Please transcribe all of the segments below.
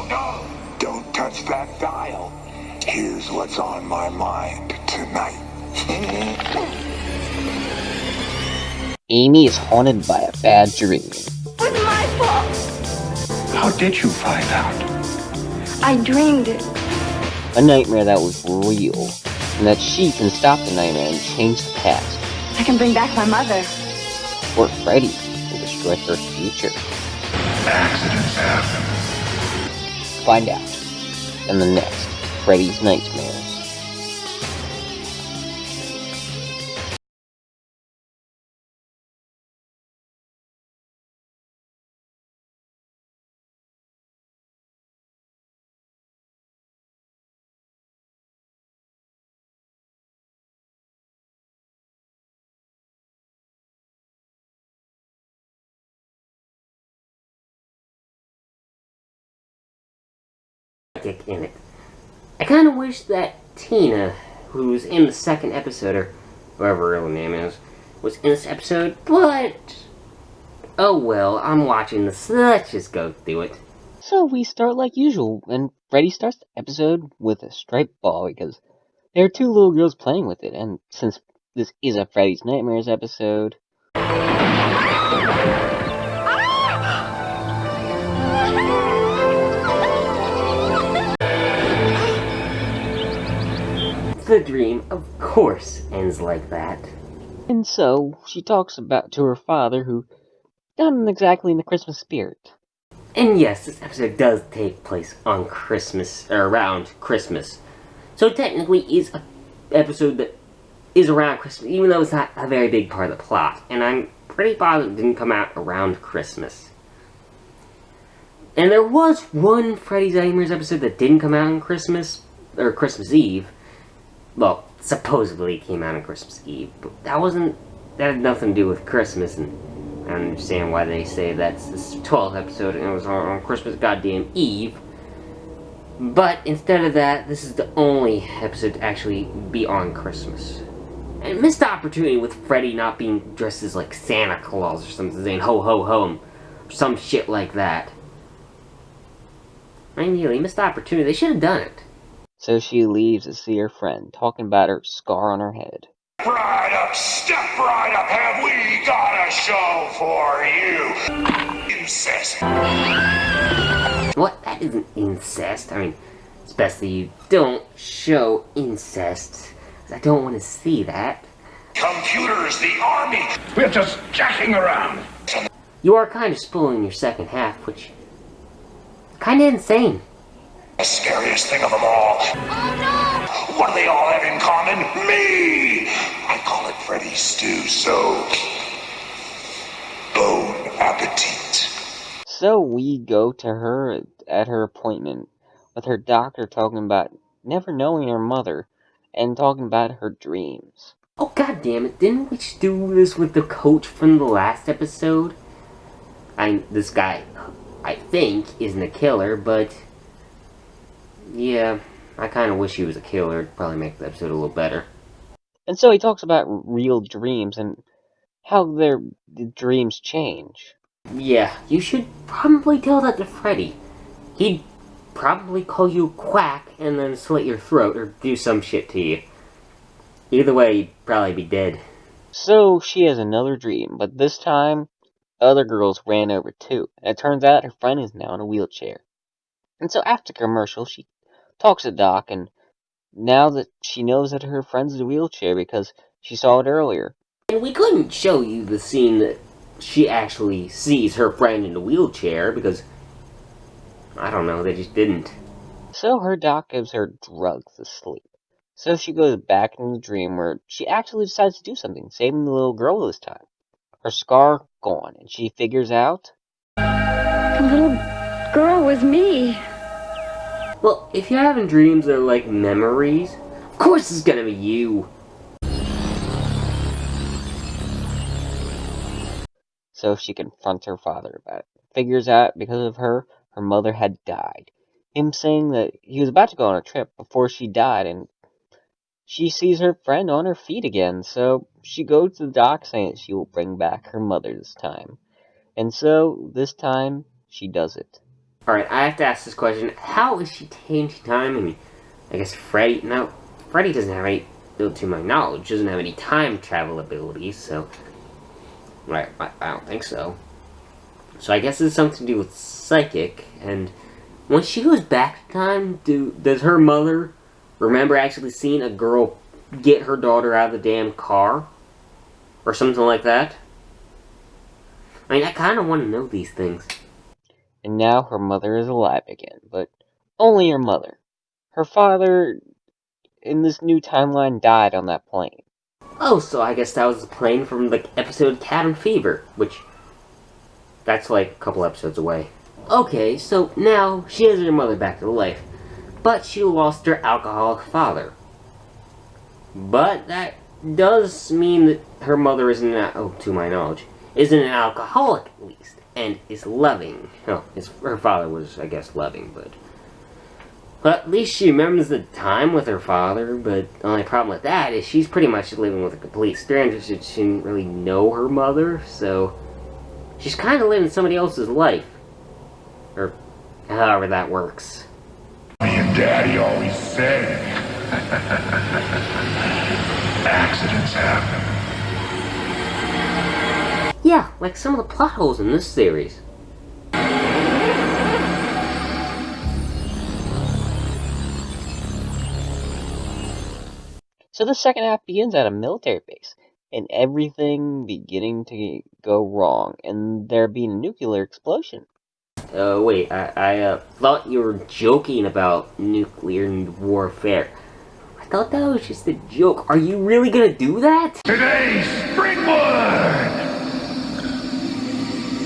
no. Don't touch that dial. Here's what's on my mind tonight. Amy is haunted by a bad dream. It was my fault. How did you find out? I dreamed it. A nightmare that was real, and that she can stop the nightmare and change the past. I can bring back my mother. Or Freddy will destroy her future. Accidents happen. Find out in the next Freddy's Nightmares. In it. I kind of wish that Tina, who's in the second episode, or whatever her real name is, was in this episode, but oh well, I'm watching this, so let's just go through it. So we start like usual, and Freddy starts the episode with a striped ball because there are two little girls playing with it, and since this is a Freddy's Nightmares episode, The dream, of course, ends like that. and so she talks about to her father, who not exactly in the Christmas spirit. And yes, this episode does take place on Christmas, or around Christmas. So technically is an episode that is around Christmas, even though it's not a very big part of the plot. And I'm pretty positive it didn't come out around Christmas. And there was one Freddy's Nightmares episode that didn't come out on Christmas, or Christmas Eve. Well, supposedly it came out on Christmas Eve, but that had nothing to do with Christmas, and I don't understand why they say that's this 12th episode and it was on Christmas goddamn Eve. But instead of that, this is the only episode to actually be on Christmas. And missed opportunity with Freddy not being dressed as like Santa Claus or something, saying ho ho ho, or some shit like that. I mean, really, missed opportunity. They should have done it. So she leaves to see her friend, talking about her scar on her head. Step right up, have we got a show for you? Incest. What? That isn't incest. I mean, it's best that you don't show incest. I don't want to see that. Computers, the army. We're just jacking around. You are kind of spoiling your second half, which is kind of insane. The scariest thing of them all. Oh no! What do they all have in common? Me! I call it Freddy's stew, so bon appetit. So we go to her at her appointment with her doctor, talking about never knowing her mother and talking about her dreams. Oh, god damn it. Didn't we do this with the coach from the last episode? This guy, I think, isn't a killer, but yeah, I kind of wish he was a killer. It'd probably make the episode a little better. And so he talks about real dreams and how their dreams change. Yeah, you should probably tell that to Freddy. He'd probably call you quack and then slit your throat or do some shit to you. Either way, you'd probably be dead. So she has another dream, but this time other girls ran over too. And it turns out her friend is now in a wheelchair. And so after commercial, she talks to Doc, and now that she knows that her friend's in a wheelchair because she saw it earlier. And we couldn't show you the scene that she actually sees her friend in the wheelchair because, I don't know, they just didn't. So her doc gives her drugs to sleep. So she goes back into the dream where she actually decides to do something, saving the little girl this time. Her scar gone, and she figures out The little girl was me. Well, if you're having dreams that are like memories, of course it's gonna be you. so she confronts her father about it. Figures out because of her, her mother had died. Him saying that he was about to go on a trip before she died, and she sees her friend on her feet again, so she goes to the doc saying that she will bring back her mother this time. And so, this time, she does it. Alright, I have to ask this question. How is she changing time? I mean, I guess Freddy... No, Freddy doesn't have any... To my knowledge, doesn't have any time travel abilities, so... Right, I don't think so. So I guess it's something to do with psychic, and... When she goes back in time, does her mother remember actually seeing a girl get her daughter out of the damn car? Or something like that? I mean, I kind of want to know these things. And now her mother is alive again, but only her mother. Her father, in this new timeline, died on that plane. Oh, so I guess that was the plane from the episode Cabin Fever, which... That's like a couple episodes away. Okay, so now she has her mother back to life, but she lost her alcoholic father. But that does mean that her mother isn't, to my knowledge, isn't an alcoholic at least, and is loving. Oh, her father was, I guess, loving, but at least she remembers the time with her father, but the only problem with that is she's pretty much living with a complete stranger, so she didn't really know her mother, so she's kind of living somebody else's life. Or however that works. Me and Daddy always said, accidents happen. Yeah, like some of the plot holes in this series. So the second half begins at a military base, and everything beginning to go wrong, and there being a nuclear explosion. Wait, I thought you were joking about nuclear warfare. I thought that was just a joke. Are you really gonna do that? Today's Springwood!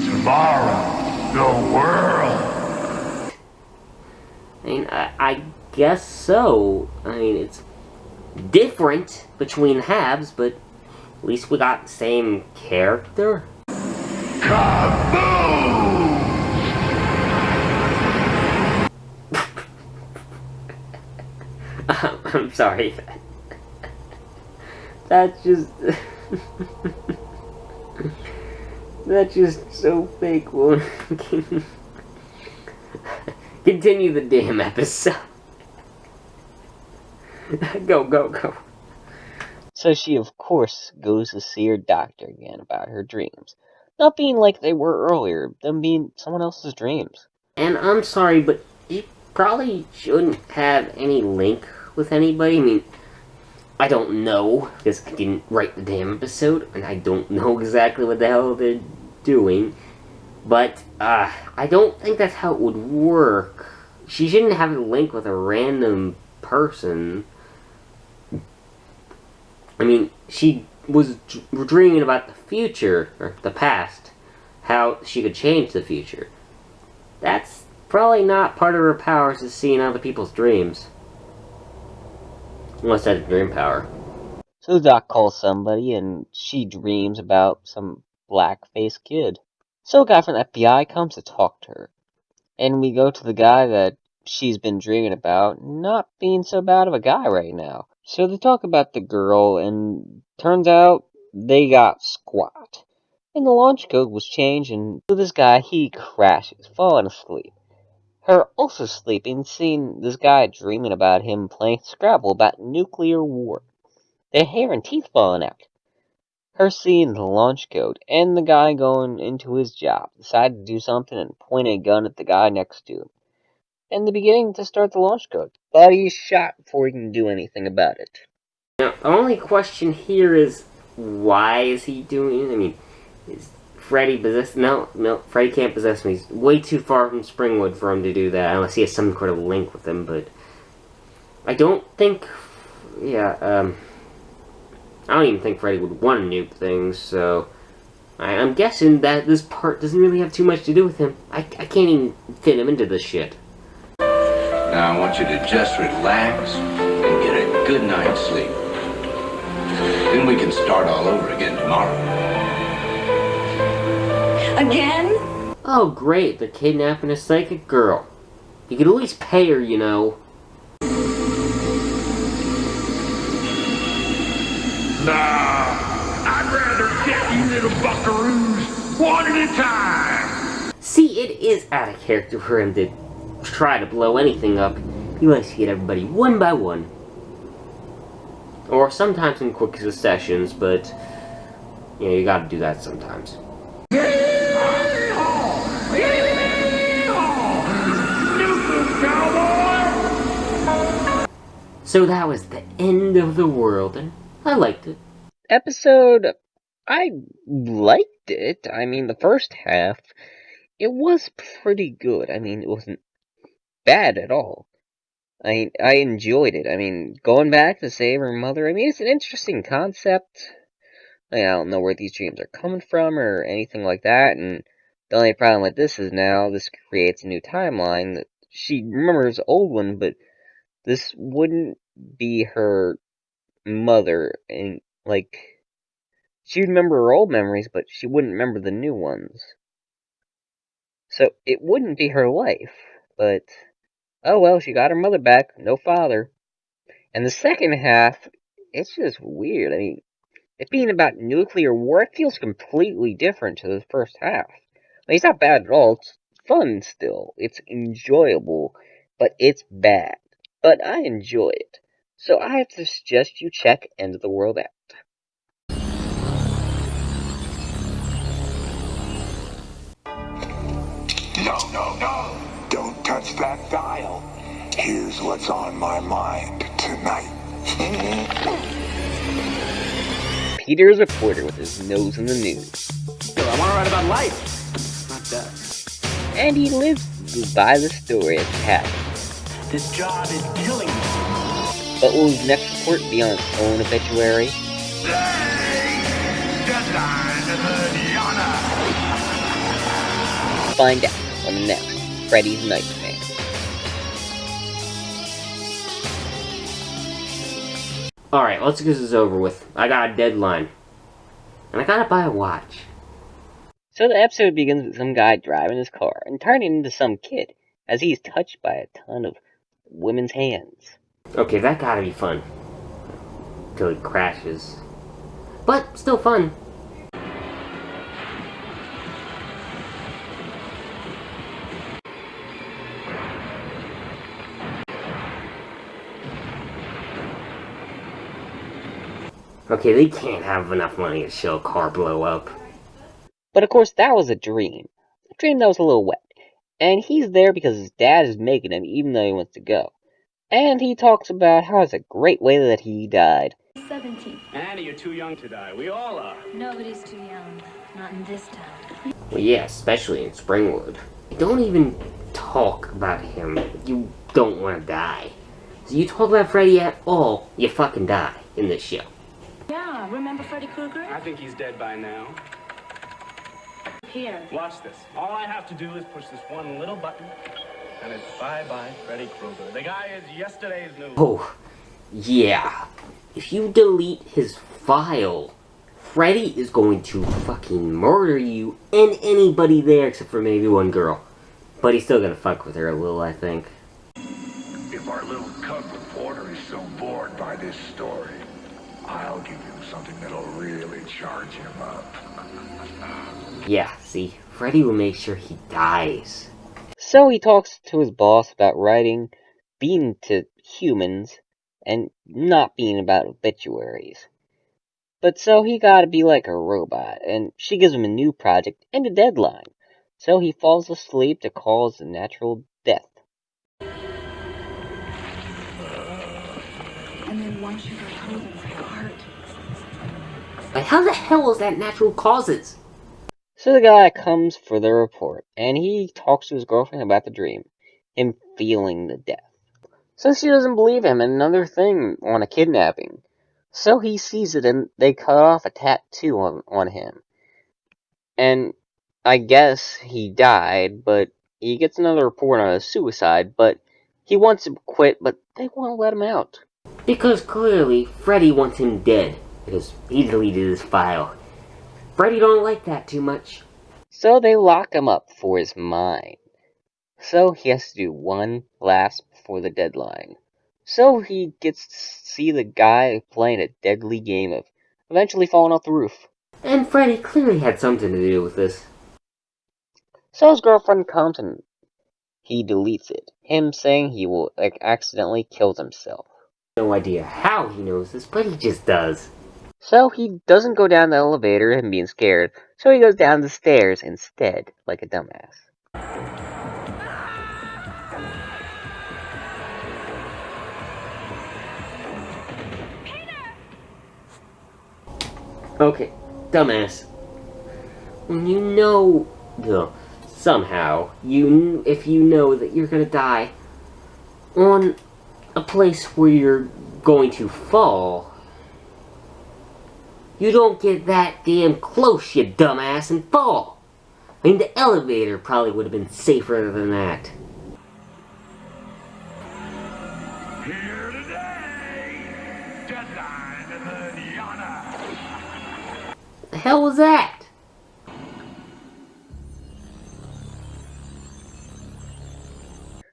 Tomorrow, the world! I mean, I guess so. I mean, it's different between halves, but at least we got the same character. Kaboom! I'm sorry. That's just... That's just so fake. Well, continue the damn episode. Go. So she, of course, goes to see her doctor again about her dreams. Not being like they were earlier, them being someone else's dreams. And I'm sorry, but you probably shouldn't have any link with anybody. I mean, I don't know, because I didn't write the damn episode, and I don't know exactly what the hell they're doing. But, I don't think that's how it would work. She shouldn't have a link with a random person. I mean, she was dreaming about the future, or the past, how she could change the future. That's probably not part of her powers, is seeing other people's dreams. Unless that's a dream power. So Doc calls somebody, and she dreams about some black-faced kid. So a guy from the FBI comes to talk to her. And we go to the guy that she's been dreaming about, not being so bad of a guy right now. So they talk about the girl, and turns out they got squat. And the launch code was changed, and so this guy, he crashes, falling asleep. Her also sleeping, seeing this guy dreaming about him playing Scrabble about nuclear war. Their hair and teeth falling out. Her seeing the launch code, and the guy going into his job, decided to do something and point a gun at the guy next to him. And the beginning to start the launch code. But he's shot before he can do anything about it. Now, the only question here is, why is he doing it? I mean, is Freddy possessed? No, Freddy can't possess me. He's way too far from Springwood for him to do that, unless he has some sort of link with him, but I don't think, I don't even think Freddy would want to nuke things, so I'm guessing that this part doesn't really have too much to do with him. I can't even fit him into this shit. Now I want you to just relax and get a good night's sleep. Then we can start all over again tomorrow. Again? Oh great, they're kidnapping a psychic girl. You could at least pay her, you know. Nah, I'd rather get you little buckaroos one at a time. See, it is out of character for him to try to blow anything up. He likes to get everybody one by one. Or sometimes in quick successions, but you know, you gotta do that sometimes. So that was the end of the world, and I liked it. Episode, I liked it. I mean, the first half, it was pretty good. I mean, it wasn't bad at all. I enjoyed it. I mean, going back to save her mother, I mean, it's an interesting concept. I don't know where these dreams are coming from or anything like that, and the only problem with this is now this creates a new timeline that she remembers the old one, but this wouldn't be her mother, and, like, she'd remember her old memories, but she wouldn't remember the new ones. So it wouldn't be her life, but oh well, she got her mother back, no father. And the second half, it's just weird. I mean, it being about nuclear war, it feels completely different to the first half. I mean, it's not bad at all, it's fun still, it's enjoyable, but it's bad. But I enjoy it. So I have to suggest you check End of the World out. No. Don't touch that dial. Here's what's on my mind tonight. Peter's a reporter with his nose in the news. I want to write about life, not death. And he lives by the story as it happens. This job is killing me. But will his next report be on its own obituary? Find out on the next Freddy's Nightmare. Alright, let's get this over with. I got a deadline. And I gotta buy a watch. So the episode begins with some guy driving his car and turning into some kid as he's touched by a ton of women's hands. Okay, that gotta be fun. Till it crashes. But, still fun. Okay, they can't have enough money to show a car blow up. But of course that was a dream that was a little wet. And he's there because his dad is making him even though he wants to go. And he talks about how it's a great way that he died. 17. Annie, you're too young to die. We all are. Nobody's too young. Not in this town. Well, yeah, especially in Springwood. Don't even talk about him. You don't want to die. So you talk about Freddy at all, you fucking die in this show. Yeah, remember Freddy Krueger? I think he's dead by now. Here. Watch this. All I have to do is push this one little button, and it's bye-bye Freddy Krueger. The guy is yesterday's news. Oh, yeah. If you delete his file, Freddy is going to fucking murder you and anybody there except for maybe one girl. But he's still gonna fuck with her a little, I think. If our little cub reporter is so bored by this story, I'll give him something that'll really charge him up. Yeah, see, Freddy will make sure he dies. So he talks to his boss about writing, being to humans, and not being about obituaries. But so he gotta be like a robot, and she gives him a new project and a deadline. So he falls asleep to cause a natural death. And then once you get told it's your heart. But how the hell is that natural causes? So the guy comes for the report, and he talks to his girlfriend about the dream, him feeling the death. So she doesn't believe him, and another thing on a kidnapping. So he sees it, and they cut off a tattoo on him. And I guess he died, but he gets another report on a suicide, but he wants to quit, but they won't let him out. Because clearly, Freddy wants him dead, because he deleted his file. Freddy don't like that too much. So they lock him up for his mind. So he has to do one last before the deadline. So he gets to see the guy playing a deadly game of eventually falling off the roof. And Freddy clearly had something to do with this. So his girlfriend comes and he deletes it. Him saying he will accidentally kill himself. No idea how he knows this, but he just does. So he doesn't go down the elevator and being scared, so he goes down the stairs instead, like a dumbass. Okay, dumbass. When you know, somehow, if you know that you're gonna die on a place where you're going to fall, you don't get that damn close, you dumbass, and fall. I mean, the elevator probably would have been safer than that. Here today, Deadline and the Yana. The hell was that?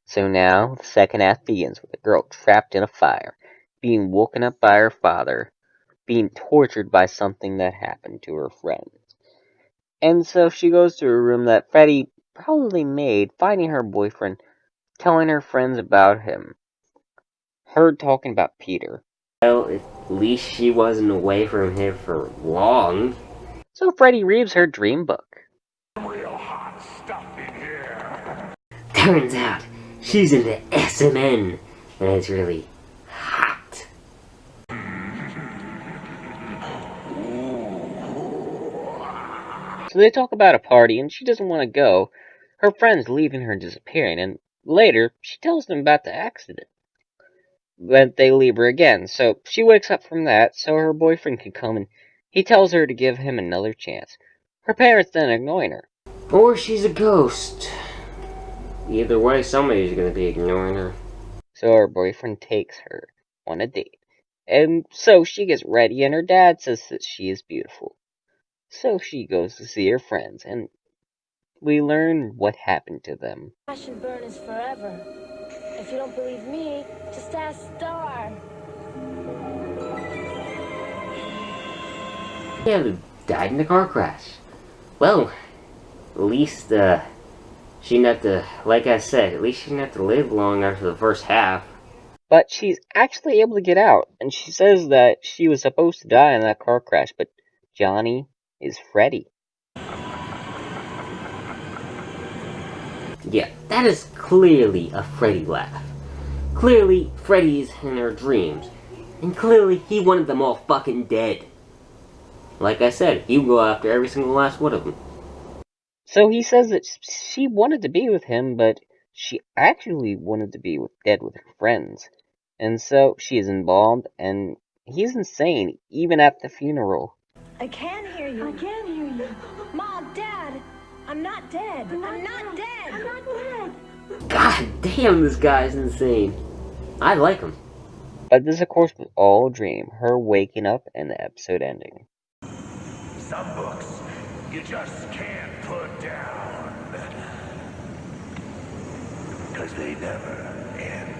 So now, the second act begins with a girl trapped in a fire, being woken up by her father, being tortured by something that happened to her friend. And so she goes to a room that Freddy probably made, finding her boyfriend, telling her friends about him. Her talking about Peter. Well, at least she wasn't away from him for long. So Freddy reads her dream book. Real hot stuff in here. Turns out, she's into SMN, and it's really hot. So they talk about a party, and she doesn't want to go. Her friends leaving her and disappearing, and later, she tells them about the accident. But they leave her again, so she wakes up from that so her boyfriend can come, and he tells her to give him another chance. Her parents then ignoring her. Or she's a ghost. Either way, somebody's gonna be ignoring her. So her boyfriend takes her on a date. And so she gets ready, and her dad says that she is beautiful. So she goes to see her friends, and we learn what happened to them. Passion burn is forever. If you don't believe me, just ask Star. Yeah, died in a car crash. Well, at least, she didn't have to, like I said, at least she didn't have to live long after the first half. But she's actually able to get out, and she says that she was supposed to die in that car crash, but Johnny is Freddy. Yeah, that is clearly a Freddy laugh. Clearly, Freddy's in her dreams. And clearly, he wanted them all fucking dead. Like I said, he would go after every single last one of them. So he says that she wanted to be with him, but she actually wanted to be dead with her friends. And so she is embalmed, and he's insane, even at the funeral. I can hear you. I can hear you. Mom, Dad, I'm not dead. I'm not dead. I'm not dead. God damn, this guy's insane. I like him. But this, of course, was all a dream, her waking up and the episode ending. Some books you just can't put down. Because they never end.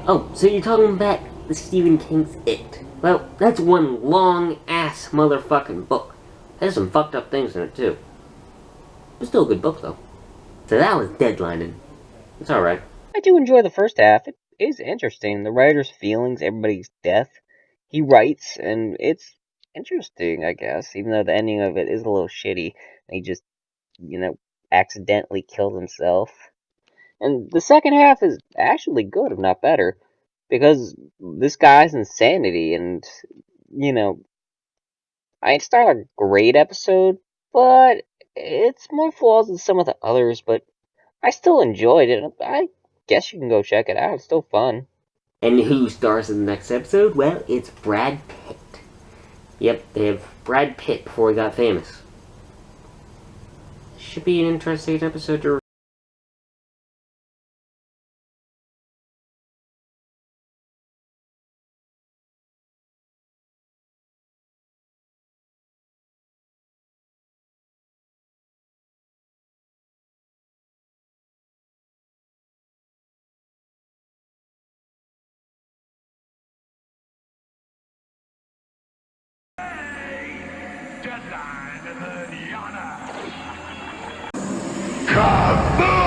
Oh, so you're talking about the Stephen King's It. Well, that's one long-ass motherfucking book. There's some fucked up things in it, too. It's still a good book, though. So that was Deadlining. It's alright. I do enjoy the first half. It is interesting. The writer's feelings, everybody's death. He writes, and it's interesting, I guess, even though the ending of it is a little shitty. He just, accidentally killed himself. And the second half is actually good, if not better, because this guy's insanity, and, it's not a great episode, but it's more flaws than some of the others, but I still enjoyed it. I guess you can go check it out. It's still fun. And who stars in the next episode? Well, it's Brad Pitt. Yep, they have Brad Pitt before he got famous. Should be an interesting episode to Deadline and the Yana. Kaboom!